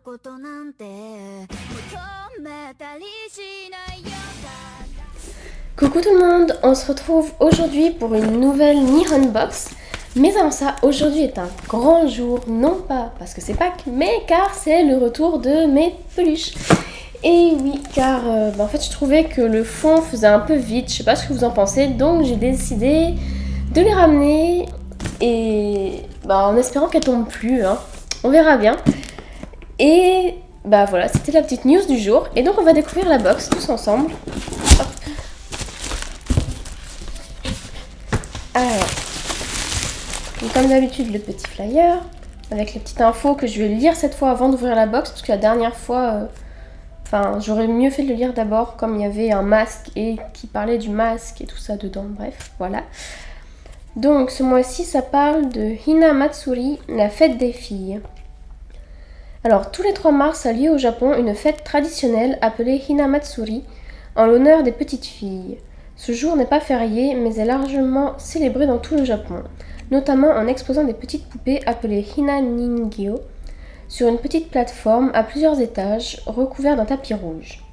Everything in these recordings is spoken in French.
ことなんて求めたりしないよ。 Coucou tout le monde, on se retrouve aujourd'hui pour une nouvelle Nihon Box. Mais avant ça, aujourd'hui est un grand jour, non pas parce que c'est Pâques, mais car c'est le retour de mes peluches. Et oui, car en fait je trouvais que le fond faisait un peu vide, je sais pas ce que vous en pensez, donc j'ai décidé de les ramener et en espérant qu'elles tombent plus, hein. On verra bien. Et voilà, c'était la petite news du jour. Et donc on va découvrir la box tous ensemble. Hop. Alors, donc, comme d'habitude, le petit flyer avec les petites infos que je vais lire cette fois avant d'ouvrir la box, parce que la dernière fois, j'aurais mieux fait de le lire d'abord, comme il y avait un masque et qui parlait du masque et tout ça dedans. Bref, voilà. Donc ce mois-ci, ça parle de Hina Matsuri, la fête des filles. Alors, tous les 3 mars a lieu au Japon une fête traditionnelle appelée Hina Matsuri, en l'honneur des petites filles. Ce jour n'est pas férié, mais est largement célébré dans tout le Japon, notamment en exposant des petites poupées appelées Hina Ningyo, sur une petite plateforme à plusieurs étages, recouverte d'un tapis rouge.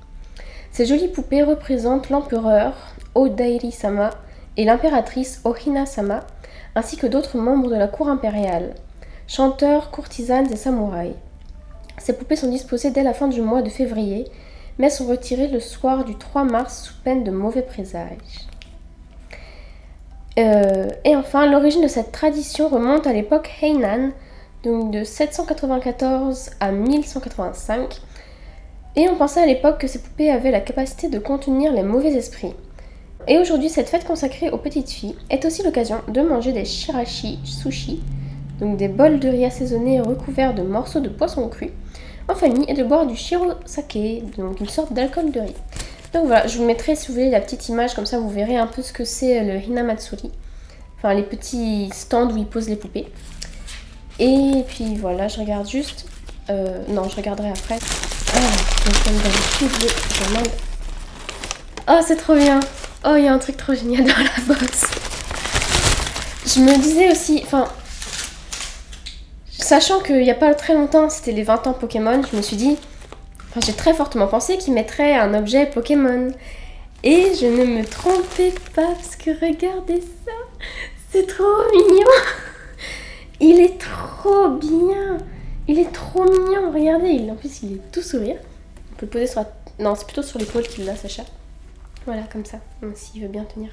Ces jolies poupées représentent l'empereur Odairi-sama et l'impératrice Ohina-sama, ainsi que d'autres membres de la cour impériale, chanteurs, courtisanes et samouraïs. Ces poupées sont disposées dès la fin du mois de février, mais sont retirées le soir du 3 mars sous peine de mauvais présages. Et enfin, l'origine de cette tradition remonte à l'époque Heian, donc de 794 à 1185, et on pensait à l'époque que ces poupées avaient la capacité de contenir les mauvais esprits. Et aujourd'hui, cette fête consacrée aux petites filles est aussi l'occasion de manger des shirashi sushi, donc des bols de riz assaisonnés recouverts de morceaux de poisson cru, en famille, et de boire du shirosake, donc une sorte d'alcool de riz. Donc voilà, je vous mettrai si vous voulez la petite image, comme ça vous verrez un peu ce que c'est le Hinamatsuri. Enfin, les petits stands où ils posent les poupées. Et puis voilà, je regarde juste. Non, je regarderai après. Donc comme d'habitude, je demande. Oh, c'est trop bien! Oh, il y a un truc trop génial dans la box. Je me disais aussi, sachant qu'il n'y a pas très longtemps, c'était les 20 ans Pokémon, je me suis dit, j'ai très fortement pensé qu'ils mettraient un objet Pokémon. Et je ne me trompais pas, parce que regardez ça, c'est trop mignon. Il est trop bien. Il est trop mignon, regardez, en plus il est tout sourire. On peut le poser sur la... Non, c'est plutôt sur l'épaule qu'il l'a, Sacha. Voilà, comme ça, s'il veut bien tenir.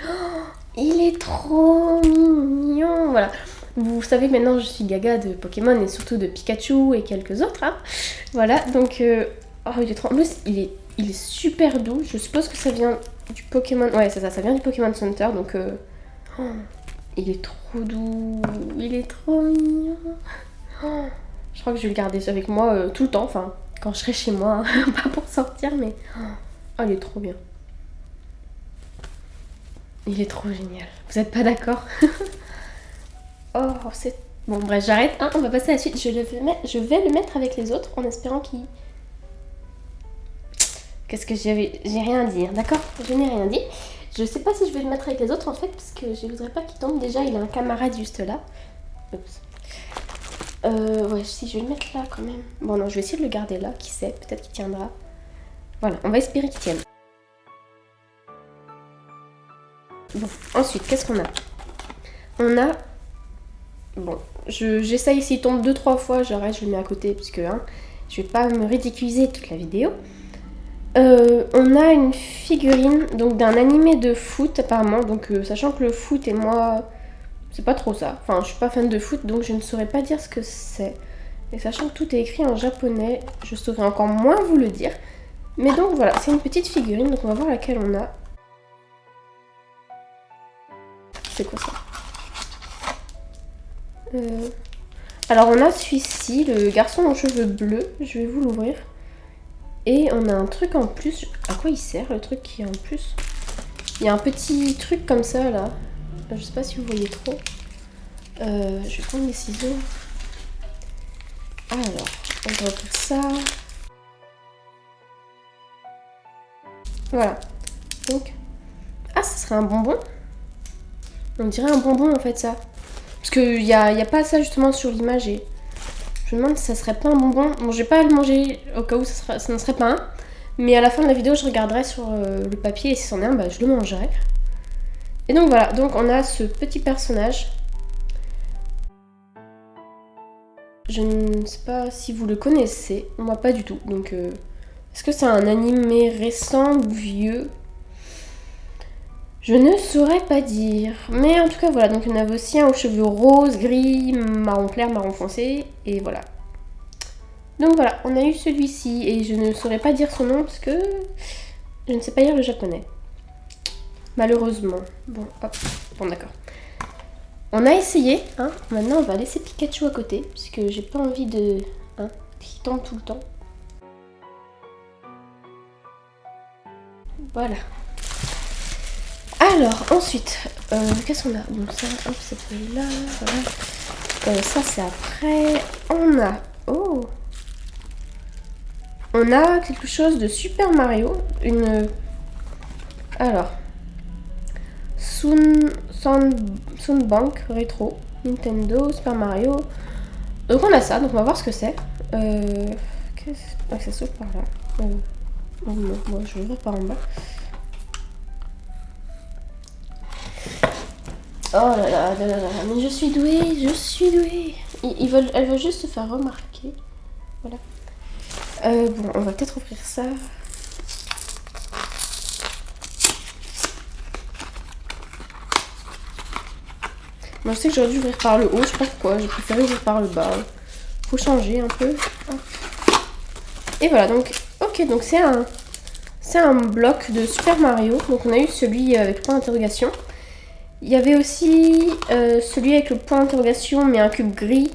Oh, il est trop mignon, voilà. Vous savez maintenant je suis gaga de Pokémon et surtout de Pikachu et quelques autres, hein. Voilà, donc oh, il est trop... En plus, il est super doux. Je suppose que ça vient du Pokémon... Ouais, c'est ça, ça vient du Pokémon Center, donc... Oh, il est trop doux, il est trop mignon. Oh, je crois que je vais le garder avec moi tout le temps, enfin, quand je serai chez moi, hein, pas pour sortir, mais... Oh, il est trop bien. Il est trop génial. Vous êtes pas d'accord? Oh, c'est... Bon, bref, j'arrête. Hein, on va passer à la suite. Je vais le mettre avec les autres en espérant qu'il... Qu'est-ce que j'avais... J'ai rien à dire, d'accord? Je n'ai rien dit. Je sais pas si je vais le mettre avec les autres en fait, parce que je voudrais pas qu'il tombe. Déjà, il a un camarade juste là. Oups. Ouais, si, je vais le mettre là quand même. Bon, non, je vais essayer de le garder là. Qui sait? Peut-être qu'il tiendra. Voilà, on va espérer qu'il tienne. Bon, ensuite, qu'est-ce qu'on a? On a... Bon, j'essaye, s'il tombe 2-3 fois, j'arrête, je le mets à côté, parce que je vais pas me ridiculiser toute la vidéo. On a une figurine donc d'un animé de foot apparemment, donc sachant que le foot et moi, c'est pas trop ça. Enfin, je suis pas fan de foot, donc je ne saurais pas dire ce que c'est. Et sachant que tout est écrit en japonais, je saurais encore moins vous le dire. Mais donc voilà, c'est une petite figurine, donc on va voir laquelle on a. C'est quoi ça? Alors on a celui-ci, le garçon aux cheveux bleus, je vais vous l'ouvrir. Et on a un truc en plus. À quoi il sert le truc qui est en plus? Il y a un petit truc comme ça là. Je sais pas si vous voyez trop. Je vais prendre les ciseaux. Alors, on va ouvrir ça. Voilà. Donc. Ah, ça serait un bonbon? On dirait un bonbon en fait ça. Parce qu'il y a pas ça justement sur l'image et Je me demande si ça serait pas un bonbon. Bon, je vais pas le manger au cas où ça ne serait pas un. Mais à la fin de la vidéo, je regarderai sur le papier et si c'en est un, bah, je le mangerai. Et donc voilà, donc on a ce petit personnage. Je ne sais pas si vous le connaissez, moi pas du tout. Donc est-ce que c'est un animé récent ou vieux? Je ne saurais pas dire. Mais en tout cas voilà, donc il y en avait aussi un aux cheveux roses, gris, marron clair, marron foncé. Et voilà. Donc voilà, on a eu celui-ci et je ne saurais pas dire son nom parce que je ne sais pas lire le japonais. Malheureusement. Bon, hop, bon d'accord. On a essayé, hein. Maintenant on va laisser Pikachu à côté puisque j'ai pas envie de... Hein, qu'il tombe tout le temps. Voilà. Alors, ensuite, qu'est-ce qu'on a? Bon, ça, hop, c'est celui-là, voilà. Ça, c'est après. On a... Oh! On a quelque chose de Super Mario. Une... Alors... Soundbank Retro. Nintendo, Super Mario. Donc on a ça, donc on va voir ce que c'est. Ça saute par là. Oh non, moi je vais ouvrir par en bas. Oh là là, là là là, mais je suis douée, je suis douée. Elle veut juste se faire remarquer. Voilà. Bon, on va peut-être ouvrir ça. Moi, je sais que j'aurais dû ouvrir par le haut, je sais pas pourquoi, j'ai préféré ouvrir par le bas. Faut changer un peu. Et voilà, donc, ok, donc c'est un bloc de Super Mario. Donc on a eu celui avec le point d'interrogation. Il y avait aussi celui avec le point d'interrogation, mais un cube gris,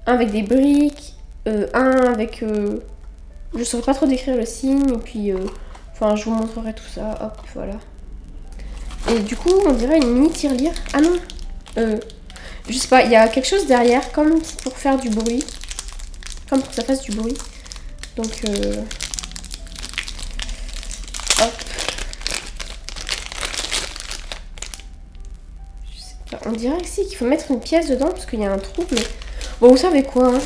un avec des briques, un avec... je ne saurais pas trop décrire le signe, et puis... Enfin, je vous montrerai tout ça, hop, voilà. Et du coup, on dirait une mini tirelire. Ah non, je sais pas, il y a quelque chose derrière, comme pour faire du bruit. Comme pour que ça fasse du bruit. Donc, hop. Je sais pas, on dirait ici qu'il faut mettre une pièce dedans, parce qu'il y a un trou, mais... Bon, vous savez quoi, hein.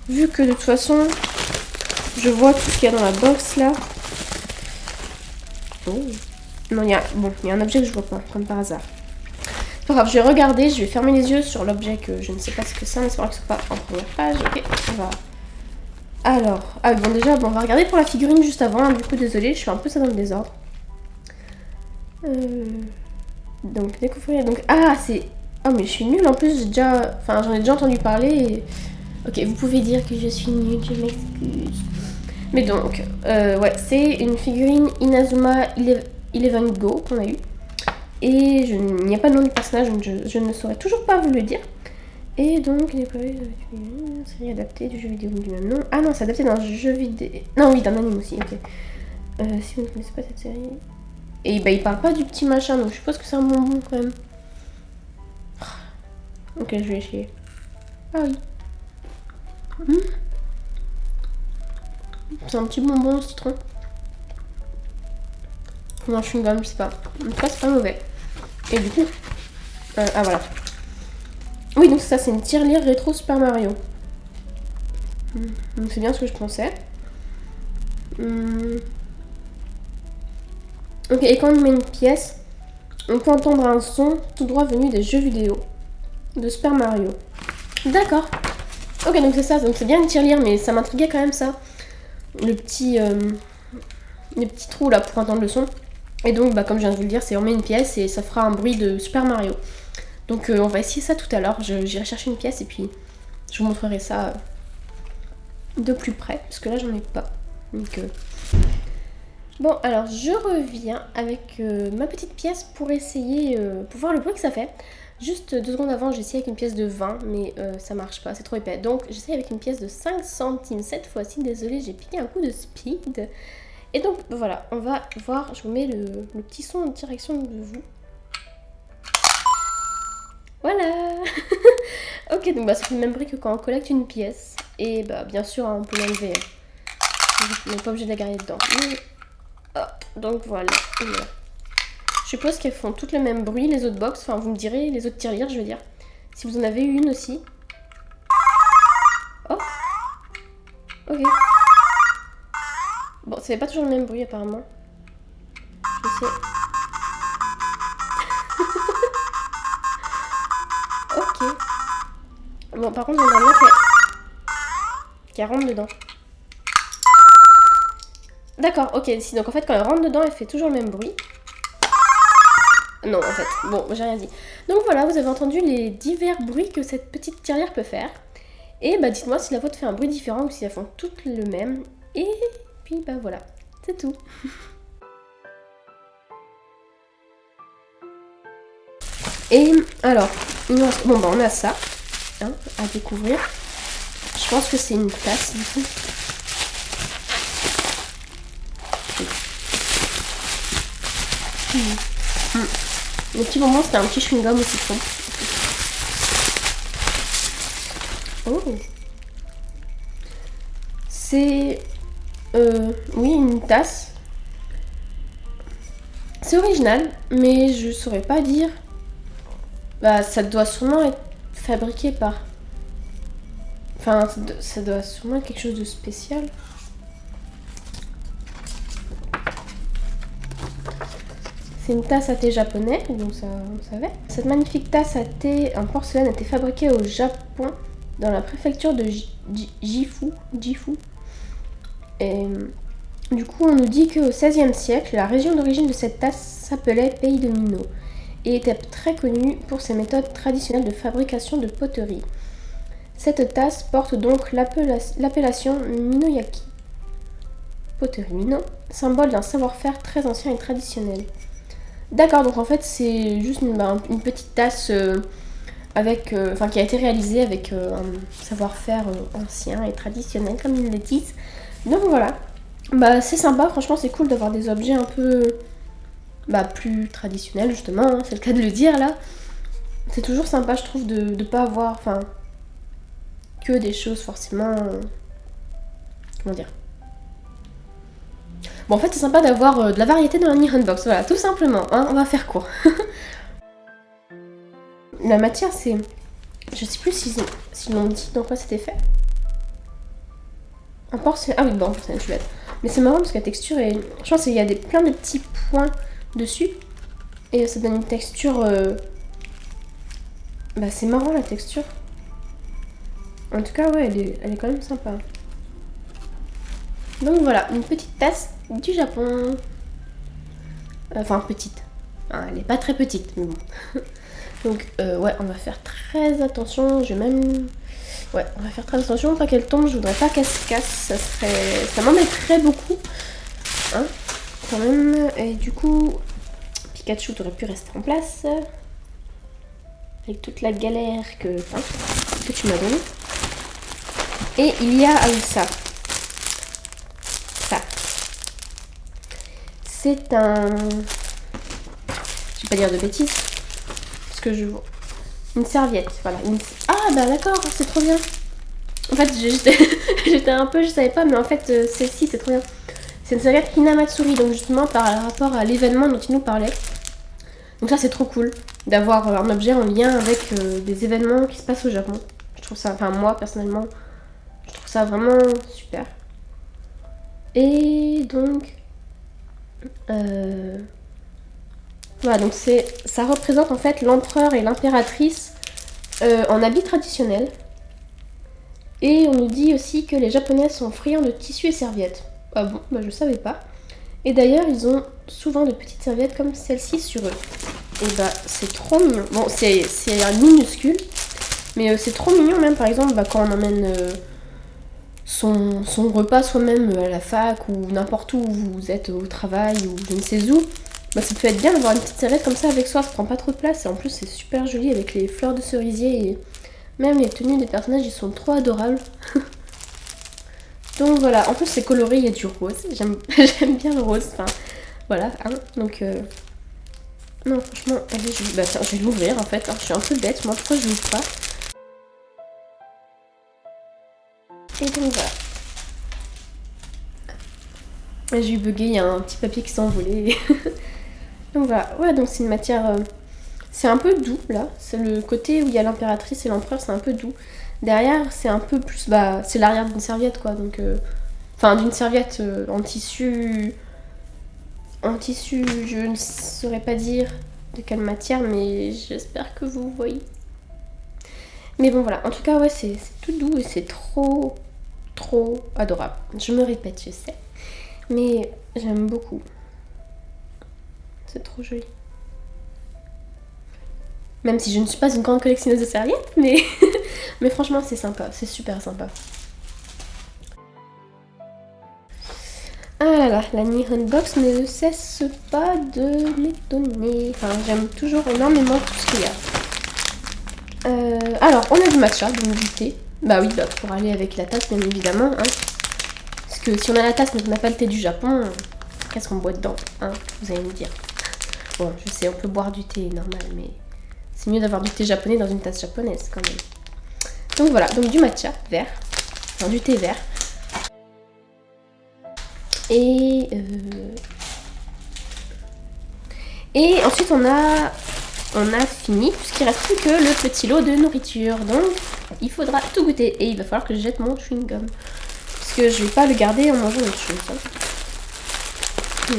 Vu que de toute façon, je vois tout ce qu'il y a dans la box, là. Oh. Non, il y a un objet que je vois pas, comme par hasard. C'est pas grave, je vais regarder, je vais fermer les yeux sur l'objet que je ne sais pas ce que c'est, en espérant que ce soit pas en première page. Ok, on va... Alors, ah bon déjà, bon, on va regarder pour la figurine juste avant, hein, du coup désolée, je fais un peu ça dans le désordre. Donc, découvrir, donc, ah c'est... Oh mais je suis nulle en plus, j'en ai déjà entendu parler et... Ok, vous pouvez dire que je suis nulle, je m'excuse. Mais donc, ouais, c'est une figurine Inazuma Eleven Go qu'on a eu. Et il n'y a pas de nom du personnage, donc je ne saurais toujours pas vous le dire. Et donc, il est une série adaptée du jeu vidéo du même nom. Ah non, c'est adapté d'un jeu vidéo. Non, oui, d'un anime aussi, ok. Si vous ne connaissez pas cette série. Et bah, il parle pas du petit machin, donc je suppose que c'est un bonbon quand même. Ok, je vais essayer. Ah oui. C'est un petit bonbon au citron. Ou un chewing-gum, je sais pas. En tout cas, c'est pas mauvais. Et du coup... ah voilà. Oui, donc ça, c'est une tirelire rétro Super Mario. Donc c'est bien ce que je pensais. Ok, et quand on met une pièce, on peut entendre un son tout droit venu des jeux vidéo de Super Mario. D'accord. Ok, donc c'est ça, donc c'est bien une tirelire, mais ça m'intriguait quand même ça. Le petit trou là pour entendre le son. Et donc, bah, comme je viens de vous le dire, c'est on met une pièce et ça fera un bruit de Super Mario. Donc on va essayer ça tout à l'heure. J'irai chercher une pièce et puis je vous montrerai ça de plus près. Parce que là, j'en ai pas. Donc, bon, alors je reviens avec ma petite pièce pour essayer, pour voir le bruit que ça fait. Juste 2 secondes avant, j'ai essayé avec une pièce de 20, mais ça marche pas, c'est trop épais. Donc j'essaye avec une pièce de 5 centimes cette fois-ci. Désolée, j'ai piqué un coup de speed. Et donc voilà, on va voir, je vous mets le petit son en direction de vous. Voilà. Ok, donc bah, ça fait le même bruit que quand on collecte une pièce. Et bah bien sûr, hein, on peut l'enlever. On n'est pas obligé de la garder dedans. Mais... hop, donc voilà. Je suppose qu'elles font toutes le même bruit, les autres box. Enfin, vous me direz, les autres tirelires, je veux dire. Si vous en avez une aussi. Oh, Ok. Bon, ça fait pas toujours le même bruit apparemment. Je sais. Ok. Bon, par contre, j'aimerais bien qu'elle rentre dedans. D'accord, ok. Si, donc en fait, quand elle rentre dedans, elle fait toujours le même bruit. Non, en fait. Bon, j'ai rien dit. Donc voilà, vous avez entendu les divers bruits que cette petite tirelire peut faire. Et bah dites-moi si la vôtre fait un bruit différent ou si elles font toutes le même. Et puis bah voilà, c'est tout. Et alors, bon bah on a ça hein, à découvrir. Je pense que c'est une tasse du coup. Le petit bonbon, c'était un petit chewing-gum au citron. Oh. C'est oui, une tasse. C'est original, mais je saurais pas dire. Bah, ça doit sûrement être fabriqué par. Enfin, ça doit sûrement être quelque chose de spécial. C'est une tasse à thé japonais, donc ça on savait. Cette magnifique tasse à thé en porcelaine a été fabriquée au Japon dans la préfecture de Gifu. Et du coup, on nous dit qu'au XVIe siècle, la région d'origine de cette tasse s'appelait Pays de Mino et était très connue pour ses méthodes traditionnelles de fabrication de poterie. Cette tasse porte donc l'appellation Minoyaki. Poterie Mino, symbole d'un savoir-faire très ancien et traditionnel. D'accord, donc en fait c'est juste une petite tasse avec, qui a été réalisée avec un savoir-faire ancien et traditionnel, comme ils le disent. Donc voilà, bah c'est sympa, franchement c'est cool d'avoir des objets un peu plus traditionnels justement, hein, c'est le cas de le dire là. C'est toujours sympa je trouve de pas avoir, que des choses forcément, comment dire. Bon en fait c'est sympa d'avoir de la variété dans la Nihon Box, voilà, tout simplement, hein, on va faire court. La matière c'est, je sais plus s'ils l'ont dit dans quoi c'était fait. Un porcelaine. Ah oui, bon, en porcelaine, je suis bête. Mais c'est marrant parce que la texture est. Je pense qu'il y a plein de petits points dessus. Et ça donne une texture. C'est marrant la texture. En tout cas, ouais, elle est quand même sympa. Donc voilà, une petite tasse du Japon. Enfin, petite. Enfin, elle est pas très petite, mais bon. Donc, ouais, on va faire très attention. Ouais, on va faire très attention, pas qu'elle tombe, je voudrais pas qu'elle se casse, ça m'embêterait beaucoup, hein, quand même. Et du coup, Pikachu aurait pu rester en place, avec toute la galère que tu m'as donnée. Et il y a ça. C'est un... Je vais pas dire de bêtises, parce que je vois... Une serviette, voilà. Ah bah d'accord, c'est trop bien. En fait, j'étais un peu, je savais pas, mais en fait, celle-ci, c'est trop bien. C'est une serviette Hinamatsuri, donc justement par rapport à l'événement dont il nous parlait. Donc ça, c'est trop cool d'avoir un objet en lien avec des événements qui se passent au Japon. Je trouve ça, moi personnellement, je trouve ça vraiment super. Et donc... Voilà, donc ça représente en fait l'empereur et l'impératrice en habit traditionnel. Et on nous dit aussi que les Japonais sont friands de tissus et serviettes. Ah bon, bah je savais pas. Et d'ailleurs, ils ont souvent de petites serviettes comme celle-ci sur eux. Et bah c'est trop mignon. Bon, c'est un minuscule, mais c'est trop mignon même par exemple quand on emmène son repas soi-même à la fac ou n'importe où vous êtes au travail ou je ne sais où. Bah, ça peut être bien d'avoir une petite serviette comme ça avec soi, ça prend pas trop de place et en plus c'est super joli avec les fleurs de cerisier et même les tenues des personnages, ils sont trop adorables. Donc voilà, en plus c'est coloré, il y a du rose, j'aime bien le rose, voilà, hein, donc non franchement, allez, je vais l'ouvrir en fait, hein. Je suis un peu bête, moi pourquoi je l'ouvre pas. Et donc voilà. J'ai eu bugué, il y a un petit papier qui s'est envolé. Donc voilà, ouais, donc c'est une matière... c'est un peu doux là, c'est le côté où il y a l'impératrice et l'empereur, c'est un peu doux. Derrière, c'est un peu plus... Bah, c'est l'arrière d'une serviette, quoi. Donc, enfin, d'une serviette en tissu... En tissu, je ne saurais pas dire de quelle matière, mais j'espère que vous voyez. Mais bon, voilà. En tout cas, ouais, c'est tout doux et c'est trop adorable. Je me répète, je sais. Mais j'aime beaucoup. C'est trop joli. Même si je ne suis pas une grande collectionneuse de serviettes, mais, mais franchement, c'est sympa. C'est super sympa. Ah là là, la Nihon Box ne cesse pas de m'étonner. Enfin, j'aime toujours énormément tout ce qu'il y a. Alors, on a du matcha, donc du thé. Bah oui, bah, pour aller avec la tasse, bien évidemment. Hein. Parce que si on a la tasse mais qu'on n'a pas le thé du Japon, qu'est-ce qu'on boit dedans, hein, vous allez me dire. Bon, je sais, on peut boire du thé normal, mais c'est mieux d'avoir du thé japonais dans une tasse japonaise, quand même. Donc voilà, donc du matcha vert. Enfin, du thé vert. Et ensuite on a fini, puisqu'il reste plus que le petit lot de nourriture. Donc il faudra tout goûter. Et il va falloir que je jette mon chewing-gum. Parce que je vais pas le garder en mangeant autre chose. Hein.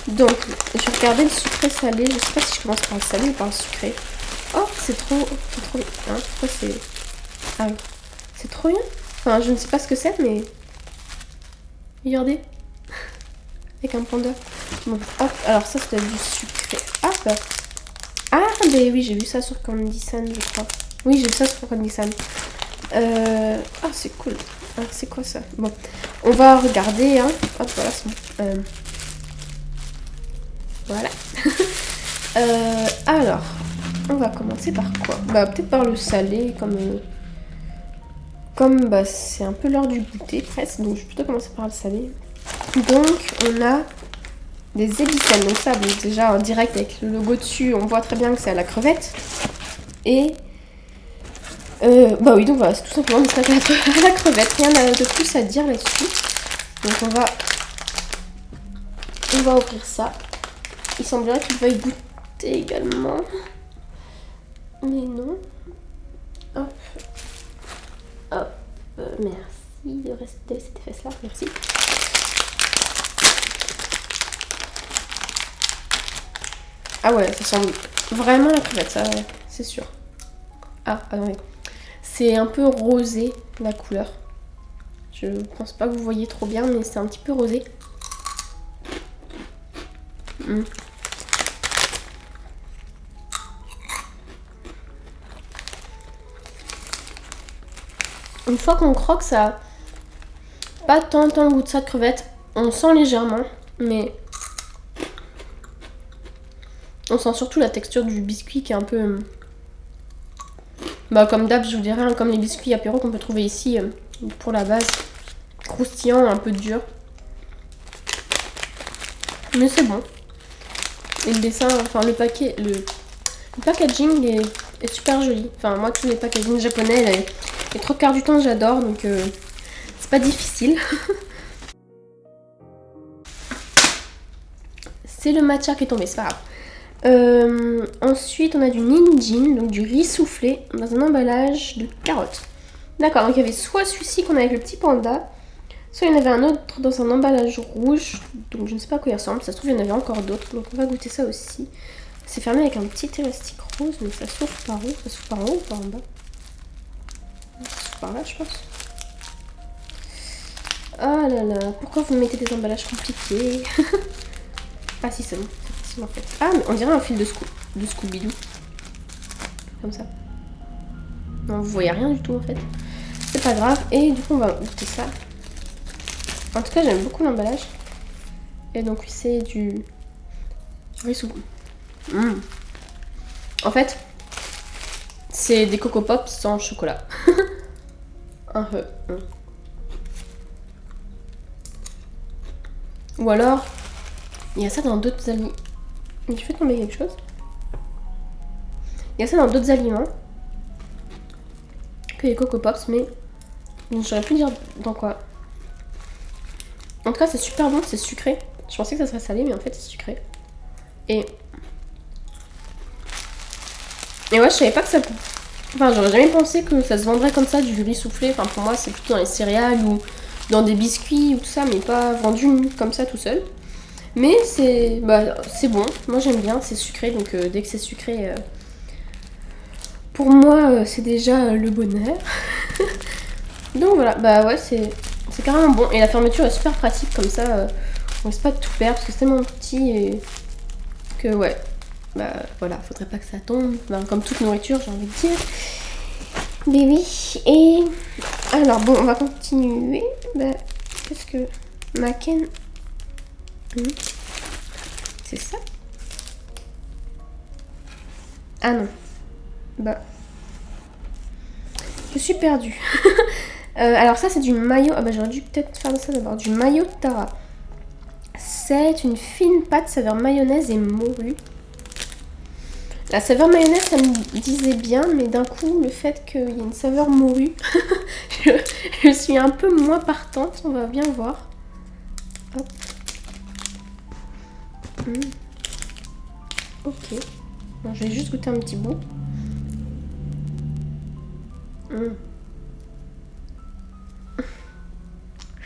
Donc je vais regarder le sucré salé. Je sais pas si je commence par le salé ou par le sucré. Oh, c'est trop bien. Hein, pourquoi c'est... Ah oui. C'est trop bien. Enfin, je ne sais pas ce que c'est, mais... Regardez. Avec un panda. Bon, hop, alors ça, c'est du sucré. Ah, bah... Ah, mais oui, j'ai vu ça sur Candy-san, je crois. Oui, j'ai vu ça sur Candy-san. Ah, c'est cool. Ah, c'est quoi ça? Bon, on va regarder, hein. Hop, voilà, c'est bon. Voilà. Alors, on va commencer par quoi? Bah, peut-être par le salé, comme bah, c'est un peu l'heure du goûter presque, donc je vais plutôt commencer par le salé. Donc on a des ébicènes, donc ça, donc déjà en direct avec le logo dessus, on voit très bien que c'est à la crevette. Et bah oui, donc voilà, c'est tout simplement une steak à la crevette, rien de plus à dire là-dessus. Donc on va ouvrir ça. Il semblerait qu'il veuille goûter également, mais non. Hop. Hop, merci de rester cette fesse là, merci. Ah ouais, ça sent vraiment la crevette, ça, c'est sûr. Ah, attendez. C'est un peu rosé, la couleur. Je pense pas que vous voyez trop bien, mais c'est un petit peu rosé. Une fois qu'on croque, ça a pas tant le goût de ça de crevette. On sent légèrement, mais on sent surtout la texture du biscuit qui est un peu... Bah comme d'hab, je vous dirais, hein, comme les biscuits apéro qu'on peut trouver ici pour la base. Croustillant, un peu dur. Mais c'est bon. Et le dessin, enfin le packaging est super joli. Enfin moi tous les packaging japonais, les trois quarts du temps j'adore, donc c'est pas difficile. C'est le matcha qui est tombé, c'est pas grave. Ensuite on a du ninjin, donc du riz soufflé dans un emballage de carottes. D'accord, donc il y avait soit celui-ci qu'on a avec le petit panda, soit il y en avait un autre dans un emballage rouge, donc je ne sais pas à quoi il ressemble, ça se trouve il y en avait encore d'autres, donc on va goûter ça aussi. C'est fermé avec un petit élastique rose, mais ça s'ouvre par où? Ça s'ouvre par en haut ou par en bas? Ça s'ouvre par là, je pense. Ah là là, pourquoi vous mettez des emballages compliqués? Ah si, c'est bon, c'est facile en fait. Ah, mais on dirait un fil de Scooby-Doo. Comme ça. Non, vous voyez rien du tout en fait. C'est pas grave, et du coup on va goûter ça. En tout cas, j'aime beaucoup l'emballage. Et donc, c'est du riz soufflé. En fait, c'est des Coco Pops sans chocolat. Un peu. Ou alors, il y a ça dans d'autres aliments. Je fais tomber quelque chose. Il y a ça dans d'autres aliments que les Coco Pops, mais je ne saurais plus dire dans quoi. En tout cas, c'est super bon, c'est sucré. Je pensais que ça serait salé, mais en fait, c'est sucré. Et Et ouais, je savais pas que ça... Enfin, j'aurais jamais pensé que ça se vendrait comme ça, du riz soufflé. Enfin, pour moi, c'est plutôt dans les céréales ou dans des biscuits ou tout ça, mais pas vendu comme ça tout seul. Mais c'est bon, moi j'aime bien, c'est sucré, donc dès que c'est sucré, pour moi c'est déjà le bonheur. Donc voilà, bah ouais, c'est carrément bon. Et la fermeture est super pratique, comme ça on risque pas de tout perdre parce que c'est tellement petit et que ouais, bah voilà, faudrait pas que ça tombe, ben, comme toute nourriture j'ai envie de dire. Mais oui, et alors bon, on va continuer. Bah, qu'est-ce que Maken... C'est ça? Ah non. Bah. Je suis perdue. Alors ça c'est du mayo. Ah bah j'aurais dû peut-être faire ça d'abord. Du mayo Tara. C'est une fine pâte saveur mayonnaise et morue. La saveur mayonnaise ça me disait bien, mais d'un coup le fait qu'il y ait une saveur morue, je suis un peu moins partante. On va bien voir. Hop. Ok. Bon, je vais juste goûter un petit bout.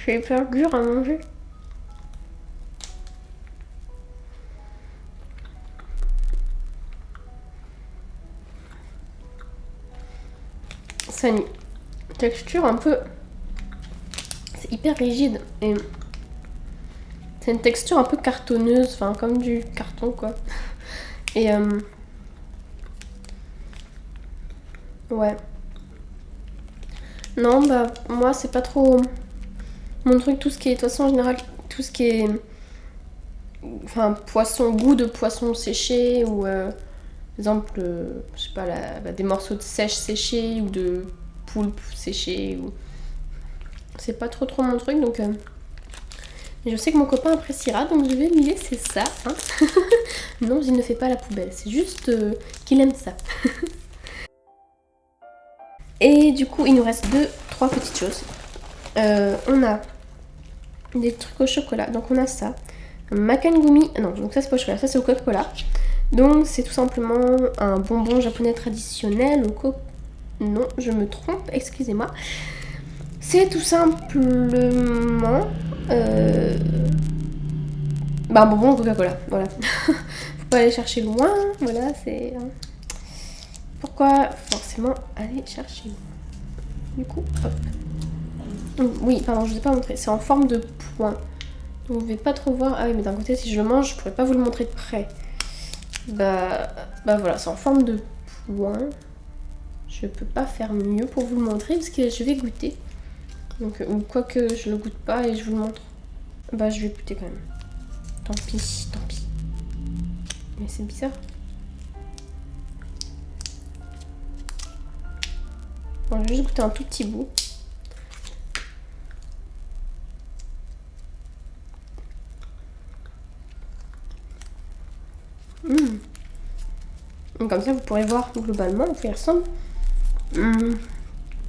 C'est hyper dur à manger. C'est une texture un peu... C'est hyper rigide. Et c'est une texture un peu cartonneuse, enfin comme du carton quoi. Et ouais. Non, bah moi c'est pas trop mon truc, tout ce qui est, de toute façon en général, tout ce qui est enfin poisson, goût de poisson séché ou par exemple, je sais pas, des morceaux de sèche séchés ou de poulpe séché ou... C'est pas trop mon truc, donc mais je sais que mon copain appréciera, donc je vais lui laisser ça, hein. Non, il ne fait pas la poubelle, c'est juste qu'il aime ça. Et du coup, il nous reste 2-3 petites choses. On a des trucs au chocolat, donc on a ça. Un Makangumi, non, donc ça c'est pas au chocolat, ça c'est au Coca-Cola. Donc c'est tout simplement un bonbon japonais traditionnel au Non, je me trompe, excusez-moi. C'est tout simplement un bonbon Coca-Cola, voilà. Faut pas aller chercher loin, voilà, c'est... Pourquoi forcément aller chercher loin? Du coup, hop. Oui, pardon, je vous ai pas montré, c'est en forme de point. Donc vous ne pouvez pas trop voir. Ah oui, mais d'un côté, si je le mange, je pourrais pas vous le montrer de près. Bah voilà, c'est en forme de point. Je peux pas faire mieux pour vous le montrer parce que je vais goûter. Donc, ou quoi que je le goûte pas et je vous le montre. Bah je vais goûter quand même. Tant pis, tant pis. Mais c'est bizarre. Bon, je vais juste goûter un tout petit bout. Donc comme ça vous pourrez voir globalement à quoi il ressemble.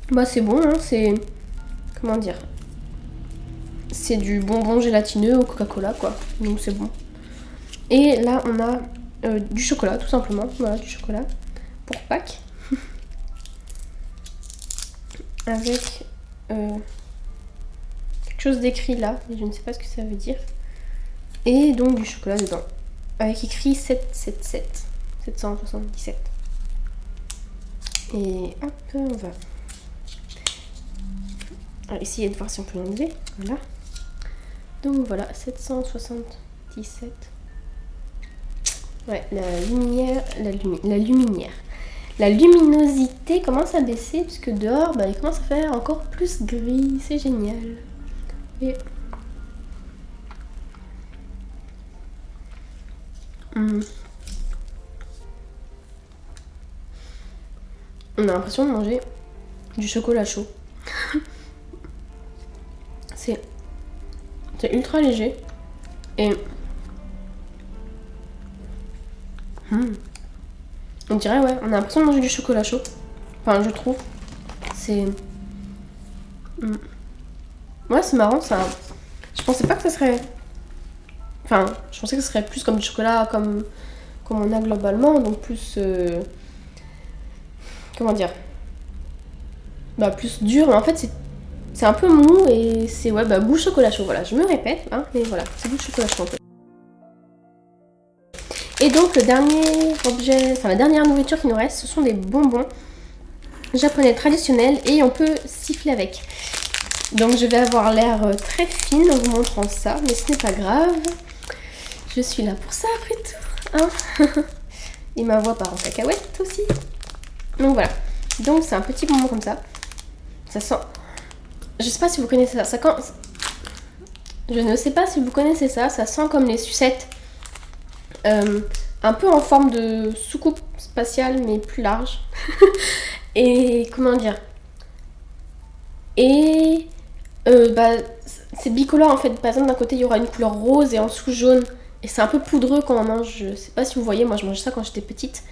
Bah c'est bon, hein, c'est... Comment dire? C'est du bonbon gélatineux au Coca-Cola quoi, donc c'est bon. Et là on a du chocolat tout simplement, voilà du chocolat pour Pâques. Avec quelque chose d'écrit là, mais je ne sais pas ce que ça veut dire. Et donc du chocolat dedans, avec écrit 777. 777. Et hop, on va essayer de voir si on peut l'enlever. Voilà. Donc voilà, 777. Ouais, la lumière, la lumière. La luminosité commence à baisser puisque dehors, il commence à faire encore plus gris. C'est génial. Et on a l'impression de manger du chocolat chaud. C'est ultra léger. Et on dirait, ouais, on a l'impression de manger du chocolat chaud. Enfin, je trouve. C'est... Ouais, c'est marrant, ça... Je pensais pas que ça serait... Enfin, je pensais que ce serait plus comme du chocolat, comme on a globalement, donc plus... comment dire, bah plus dur, mais en fait c'est un peu mou et c'est ouais bah goût chocolat chaud, voilà, je me répète, hein, mais voilà, c'est goût chocolat chaud un peu. Et donc le dernier objet, enfin la dernière nourriture qui nous reste, ce sont des bonbons japonais traditionnels et on peut siffler avec. Donc je vais avoir l'air très fine en vous montrant ça, mais ce n'est pas grave. Je suis là pour ça après tout, hein. Et ma voix part en cacahuète aussi. Donc voilà. Donc c'est un petit bonbon comme ça. Ça sent... Je sais pas si vous connaissez ça. Je ne sais pas si vous connaissez ça. Ça sent comme les sucettes. Un peu en forme de soucoupe spatiale, mais plus large. Et comment dire? Et bah, c'est bicolore en fait. Par exemple, d'un côté il y aura une couleur rose et en dessous jaune. Et c'est un peu poudreux quand on mange. Je sais pas si vous voyez, moi je mangeais ça quand j'étais petite.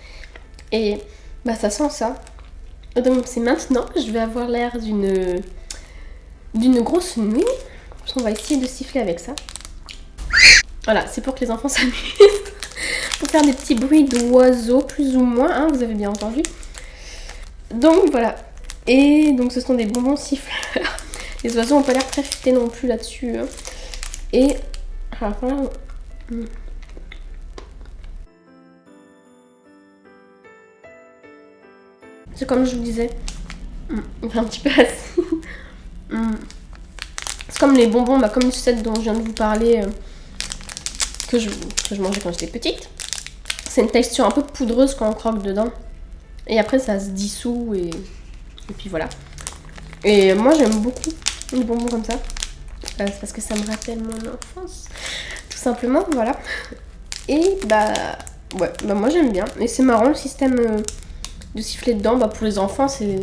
Et bah ça sent ça. Donc c'est maintenant que je vais avoir l'air d'une grosse nouille. On va essayer de siffler avec ça. Voilà, c'est pour que les enfants s'amusent. Pour faire des petits bruits d'oiseaux plus ou moins, hein, vous avez bien entendu. Donc voilà. Et donc ce sont des bonbons siffleurs. Les oiseaux n'ont pas l'air très futés non plus là-dessus. Hein. Et... alors, voilà. C'est comme je vous disais, un petit peu assis. C'est comme les bonbons, bah, comme les sucettes dont je viens de vous parler, que je mangeais quand j'étais petite. C'est une texture un peu poudreuse quand on croque dedans. Et après ça se dissout et puis voilà. Et moi j'aime beaucoup les bonbons comme ça. C'est parce que ça me rappelle mon enfance. Tout simplement, voilà. Et bah ouais, bah moi j'aime bien. Et c'est marrant le système de siffler dedans. Bah pour les enfants c'est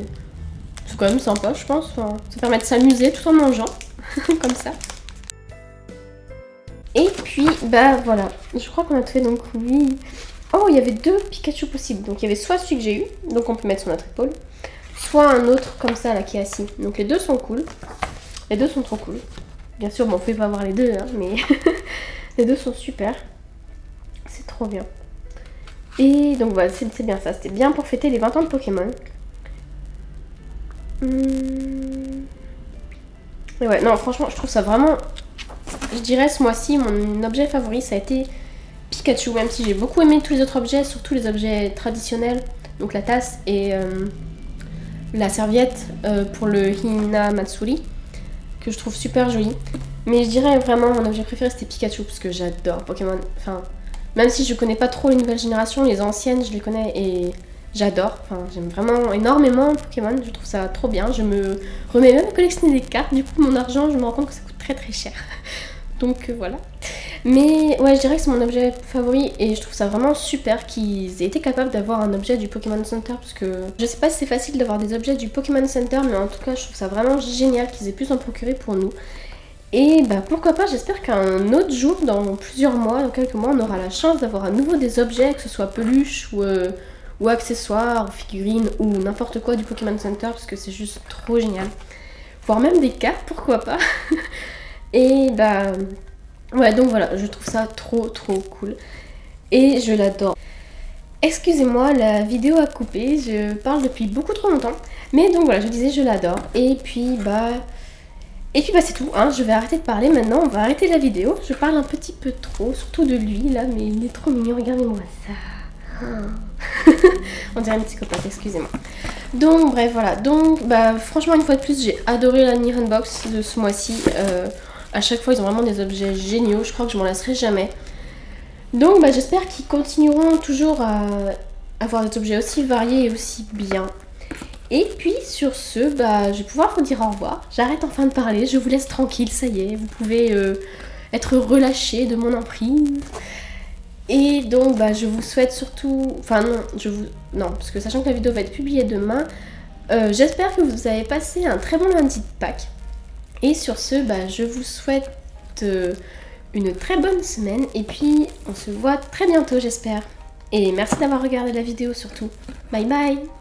quand même sympa je pense. Enfin, ça permet de s'amuser tout en mangeant. Comme ça. Et puis bah voilà. Je crois qu'on a fait donc oui. Oh, il y avait 2 Pikachu possibles. Donc il y avait soit celui que j'ai eu, donc on peut mettre sur notre épaule, soit un autre comme ça là qui est assis. Donc les deux sont cool. Les deux sont trop cool. Bien sûr, bon, on pouvait pas avoir les deux, hein, mais les deux sont super. C'est trop bien. Et donc voilà, c'est bien ça. C'était bien pour fêter les 20 ans de Pokémon. Et ouais, non, franchement, je trouve ça vraiment... Je dirais ce mois-ci, mon objet favori, ça a été Pikachu. Même si j'ai beaucoup aimé tous les autres objets, surtout les objets traditionnels. Donc la tasse et la serviette pour le Hina Matsuri, que je trouve super joli. Mais je dirais vraiment mon objet préféré c'était Pikachu, parce que j'adore Pokémon. Enfin, même si je connais pas trop les nouvelles générations, les anciennes je les connais et j'adore. Enfin, j'aime vraiment énormément Pokémon, je trouve ça trop bien. Je me remets même à collectionner des cartes, du coup mon argent je me rends compte que ça coûte très très cher. Donc voilà. Mais ouais, je dirais que c'est mon objet favori et je trouve ça vraiment super qu'ils aient été capables d'avoir un objet du Pokémon Center, parce que je sais pas si c'est facile d'avoir des objets du Pokémon Center, mais en tout cas je trouve ça vraiment génial qu'ils aient pu s'en procurer pour nous. Et bah pourquoi pas, j'espère qu'un autre jour, dans plusieurs mois, dans quelques mois, on aura la chance d'avoir à nouveau des objets, que ce soit peluches ou accessoires, ou figurines, ou n'importe quoi du Pokémon Center, parce que c'est juste trop génial. Voire même des cartes, pourquoi pas. Et bah... ouais, donc voilà, je trouve ça trop trop cool. Et je l'adore. Excusez-moi, la vidéo a coupé, je parle depuis beaucoup trop longtemps. Mais donc voilà, je disais, je l'adore. Et puis bah c'est tout, hein. Je vais arrêter de parler maintenant, on va arrêter la vidéo. Je parle un petit peu trop, surtout de lui là, mais il est trop mignon, regardez-moi ça. On dirait une psychopathe, excusez-moi. Donc bref, voilà. Donc bah franchement, une fois de plus, j'ai adoré la Niran Box de ce mois-ci. À chaque fois, ils ont vraiment des objets géniaux. Je crois que je m'en lasserai jamais. Donc, bah, j'espère qu'ils continueront toujours à avoir des objets aussi variés et aussi bien. Et puis, sur ce, bah, je vais pouvoir vous dire au revoir. J'arrête enfin de parler. Je vous laisse tranquille. Ça y est, vous pouvez être relâchés de mon emprise. Et donc, bah, je vous souhaite surtout... Enfin, non, non, parce que sachant que la vidéo va être publiée demain, j'espère que vous avez passé un très bon lundi de Pâques. Et sur ce, bah, je vous souhaite une très bonne semaine et puis on se voit très bientôt j'espère. Et merci d'avoir regardé la vidéo surtout. Bye bye!